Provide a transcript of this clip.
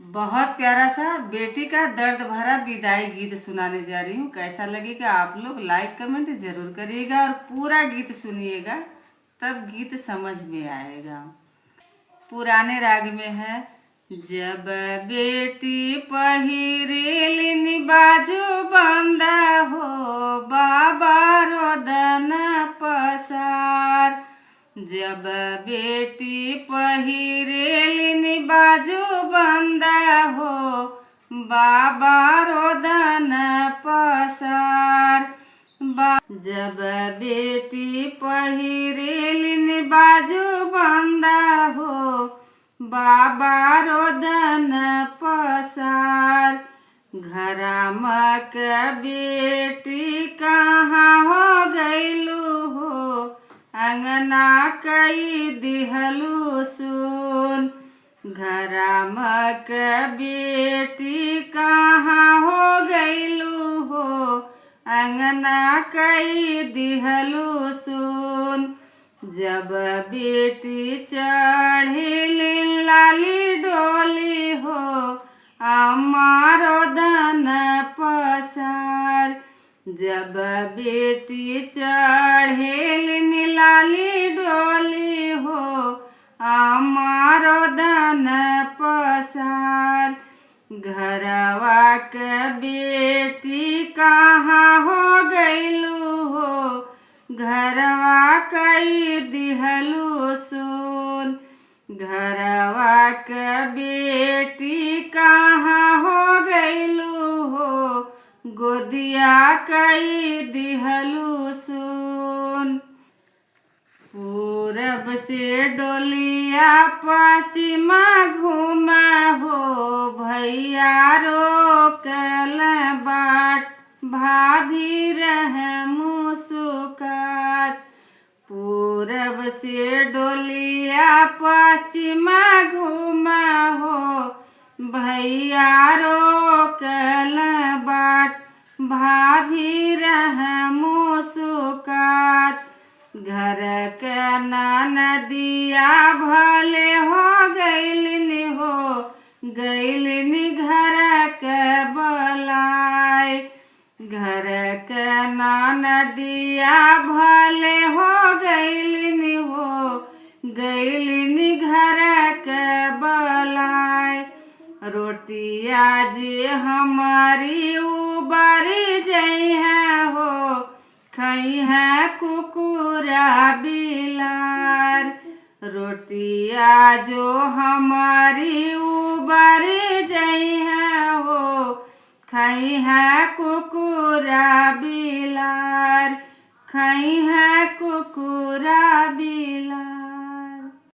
बहुत प्यारा सा बेटी का दर्द भरा विदाई गीत सुनाने जा रही हूँ। कैसा लगेगा आप लोग लाइक कमेंट जरूर करिएगा और पूरा गीत सुनिएगा, तब गीत समझ में आएगा। पुराने राग में है। जब बेटी पहिरेलिन बाजू बंदा हो, बाबा रोदन पसार। जब बेटी पहिरेलिन बाजू बंदा हो, बाबा रोदन पसार। जब बेटी पहिरेलिन बाजू बंदा हो, बाबा रोदन पसार। घरामक बेटी कहाँ हो गईलू हो, अंगना कई दिहलू सुन। घरामक बेटी कहाँ हो गईलू हो, अंगना कई दिहलू सुन। जब बेटी चढ़ी लाली डोली हो, अम्मा रोदन पसार। जब बेटी चढ़ी लाली डोली हो, अम्मा रोदन पसार। घरवा के बेटी कहाँ हो गईलू हो, घरवा कई दिहलू सुन। घरवा के बेटी कहाँ हो गईलू हो, गोदिया कई दिहलू सुन। पूरब से डोलिया पश्चिमा घूमा हो, भैया रोकल बाट भाभी रह मुस्कात। पूरब से डोलिया पश्चिमा घूमा हो, भैया रोकल बाट भाभी रह मुस्कात। घर के नदिया भले हो गईलिन हो, गईलिन घर के बलाई। घर के नदिया भले हो गईलिन हो, गईलिन घर के बलाई। रोटिया जे हमारी उबारी जई है हो, खई है कुकुरा बिलार। रोटिया जो हमारी उबारी जई है हो, खई है कुकुरा बिलार, खई है कुकुरा बिलार।